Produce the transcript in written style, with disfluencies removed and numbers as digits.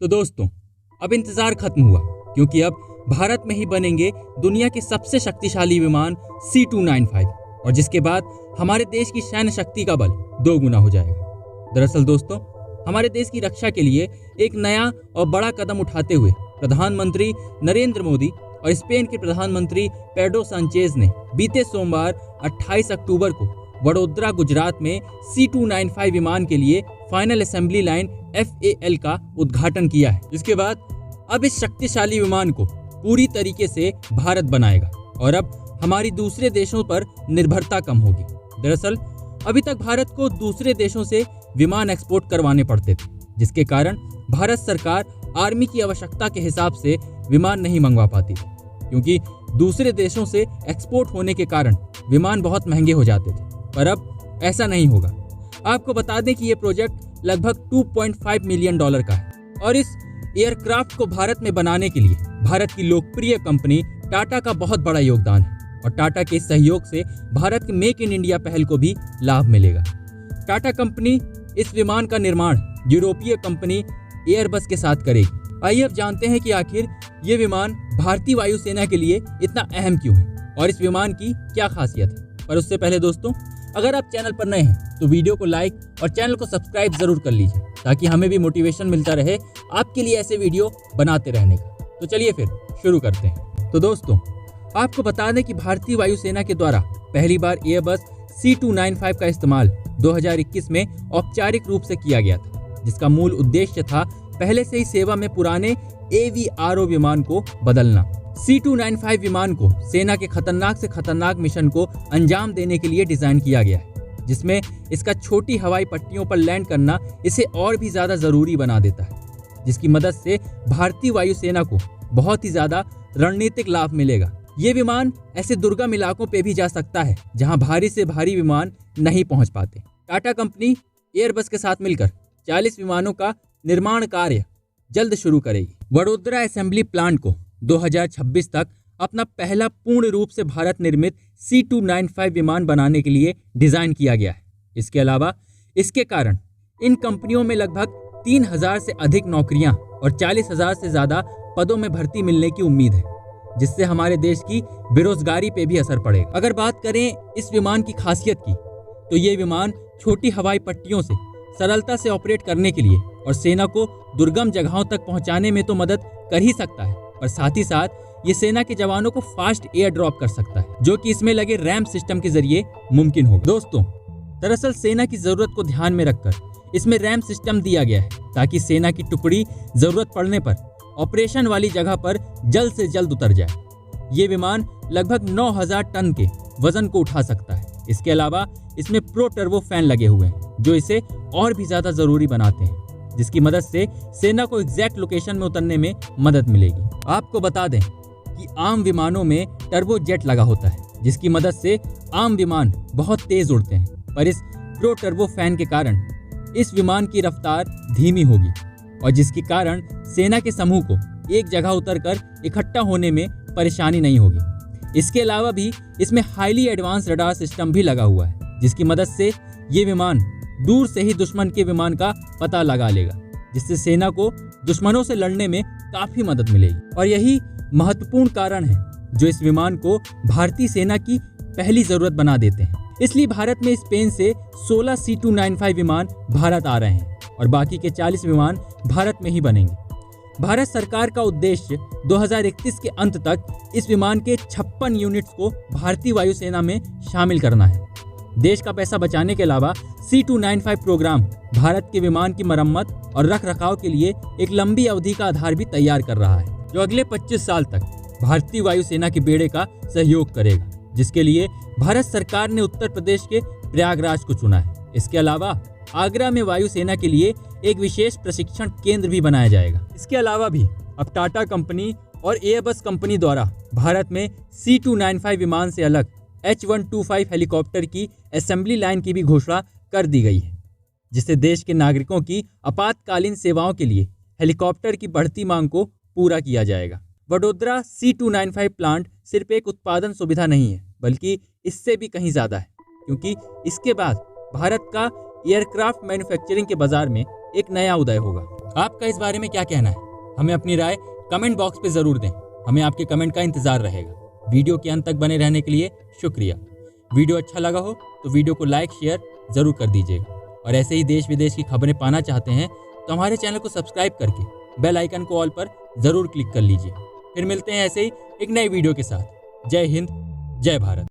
तो दोस्तों, अब इंतजार खत्म हुआ, क्योंकि अब भारत में ही बनेंगे दुनिया के सबसे शक्तिशाली विमान C295, और जिसके बाद हमारे देश की सैन्य शक्ति का बल 2 गुना हो जाएगा। दरअसल दोस्तों, हमारे देश की रक्षा के लिए एक नया और बड़ा कदम उठाते हुए प्रधानमंत्री नरेंद्र मोदी और स्पेन के प्रधानमंत्री पेड्रो सांचेज ने बीते सोमवार 28 अक्टूबर को वडोदरा गुजरात में C295 विमान के लिए फाइनल असेंबली लाइन FAL का उद्घाटन किया है। इसके बाद अब इस शक्तिशाली विमान को पूरी तरीके से भारत बनाएगा और अब हमारी दूसरे देशों पर निर्भरता कम होगी। दरअसल अभी तक भारत को दूसरे देशों से विमान एक्सपोर्ट करवाने पड़ते थे, जिसके कारण भारत सरकार आर्मी की आवश्यकता के हिसाब से विमान नहीं मंगवा पाती थी, क्योंकि दूसरे देशों से एक्सपोर्ट होने के कारण विमान बहुत महंगे हो जाते थे। पर अब ऐसा नहीं होगा। आपको बता दें कि ये प्रोजेक्ट लगभग $2.5 मिलियन का है और इस एयरक्राफ्ट को भारत में बनाने के लिए भारत की लोकप्रिय कंपनी टाटा का बहुत बड़ा योगदान है और टाटा के सहयोग से भारत के मेक इन इंडिया पहल को भी लाभ मिलेगा। टाटा कंपनी इस विमान का निर्माण यूरोपीय कंपनी एयरबस के साथ करेगी। आइए अब जानते हैं कि आखिर ये विमान भारतीय वायुसेना के लिए इतना अहम क्यों है और इस विमान की क्या खासियत है। पर उससे पहले दोस्तों, अगर आप चैनल पर नए हैं तो वीडियो को लाइक और चैनल को सब्सक्राइब जरूर कर लीजिए, ताकि हमें भी मोटिवेशन मिलता रहे आपके लिए ऐसे वीडियो बनाते रहने का। तो चलिए फिर शुरू करते हैं। तो दोस्तों, आपको बता दें कि भारतीय वायुसेना के द्वारा पहली बार एयरबस C295 का इस्तेमाल 2021 में औपचारिक रूप से किया गया था, जिसका मूल उद्देश्य था पहले से ही सेवा में पुराने AVRO विमान को बदलना। C295 विमान को सेना के खतरनाक से खतरनाक मिशन को अंजाम देने के लिए डिजाइन किया गया है, जिसमें इसका छोटी हवाई पट्टियों पर लैंड करना इसे और भी ज्यादा जरूरी बना देता है, जिसकी मदद से भारतीय वायुसेना को बहुत ही ज्यादा रणनीतिक लाभ मिलेगा। ये विमान ऐसे दुर्गम इलाकों पे भी जा सकता है जहां भारी से भारी विमान नहीं पहुंच पाते। टाटा कंपनी एयरबस के साथ मिलकर 40 विमानों का निर्माण कार्य जल्द शुरू करेगी। वडोदरा असेंबली प्लांट को 2026 तक अपना पहला पूर्ण रूप से भारत निर्मित C295 विमान बनाने के लिए डिजाइन किया गया है। इसके अलावा इसके कारण इन कंपनियों में लगभग 3000 से अधिक नौकरियां और 40,000 से ज्यादा पदों में भर्ती मिलने की उम्मीद है, जिससे हमारे देश की बेरोजगारी पे भी असर पड़ेगा। अगर बात करें इस विमान की खासियत की, तो ये विमान छोटी हवाई पट्टियों से सरलता से ऑपरेट करने के लिए और सेना को दुर्गम जगहों तक पहुंचाने में तो मदद कर ही सकता है, पर साथ ही साथ ये सेना के जवानों को फास्ट एयर ड्रॉप कर सकता है, जो कि इसमें लगे रैम सिस्टम के जरिए मुमकिन होगा। दोस्तों, दरअसल सेना की जरूरत को ध्यान में रखकर इसमें रैम सिस्टम दिया गया है, ताकि सेना की टुकड़ी जरूरत पड़ने पर ऑपरेशन वाली जगह पर जल्द से जल्द उतर जाए। ये विमान लगभग 9000 टन के वजन को उठा सकता है। इसके अलावा इसमें प्रो टर्बो फैन लगे हुए हैं, जो इसे और भी ज्यादा जरूरी बनाते हैं, जिसकी मदद से सेना को एग्जैक्ट लोकेशन में उतरने में मदद मिलेगी। आपको बता दें कि आम विमानों में टर्बो जेट लगा होता है, जिसकी मदद से आम विमान बहुत तेज उड़ते हैं, पर इस प्रो टर्बो फैन के कारण इस विमान की रफ्तार धीमी होगी और जिसके कारण सेना के समूह को एक जगह उतरकर इकट्ठा होने में परेशानी नहीं होगी। इसके अलावा भी इसमें हाईली एडवांस रडार सिस्टम भी लगा हुआ है, जिसकी मदद से ये विमान दूर से ही दुश्मन के विमान का पता लगा लेगा, जिससे सेना को दुश्मनों से लड़ने में काफी मदद मिलेगी। और यही महत्वपूर्ण कारण है जो इस विमान को भारतीय सेना की पहली जरूरत बना देते हैं। इसलिए भारत में स्पेन से 16 C295 विमान भारत आ रहे हैं और बाकी के 40 विमान भारत में ही बनेंगे। भारत सरकार का उद्देश्य 2031 के अंत तक इस विमान के 56 यूनिट्स को भारतीय वायुसेना में शामिल करना है। देश का पैसा बचाने के अलावा C295 प्रोग्राम भारत के विमान की मरम्मत और रख रखाव के लिए एक लंबी अवधि का आधार भी तैयार कर रहा है, जो अगले 25 साल तक भारतीय वायुसेना के बेड़े का सहयोग करेगा, जिसके लिए भारत सरकार ने उत्तर प्रदेश के प्रयागराज को चुना है। इसके अलावा आगरा में वायुसेना के लिए एक विशेष प्रशिक्षण केंद्र भी बनाया जाएगा। इसके अलावा भी अब टाटा कंपनी और एयरबस कंपनी द्वारा भारत में C295 विमान से अलग H125 हेलीकॉप्टर की असेंबली लाइन की भी घोषणा कर दी गई है, जिससे देश के नागरिकों की आपातकालीन सेवाओं के लिए हेलीकॉप्टर की बढ़ती मांग को पूरा किया जाएगा। वडोदरा C295 प्लांट सिर्फ एक उत्पादन सुविधा नहीं है, बल्कि इससे भी कहीं ज्यादा है, क्योंकि इसके बाद भारत का एयरक्राफ्ट मैन्युफैक्चरिंग के बाजार में एक नया उदय होगा। आपका इस बारे में क्या कहना है? हमें अपनी राय कमेंट बॉक्स पे जरूर दें। हमें आपके कमेंट का इंतजार रहेगा। वीडियो के अंत तक बने रहने के लिए शुक्रिया। वीडियो अच्छा लगा हो तो वीडियो को लाइक शेयर जरूर कर दीजिएगा। और ऐसे ही देश विदेश की खबरें पाना चाहते हैं तो हमारे चैनल को सब्सक्राइब करके बेल आइकन को ऑल पर जरूर क्लिक कर लीजिए। फिर मिलते हैं ऐसे ही एक नई वीडियो के साथ। जय हिंद, जय भारत।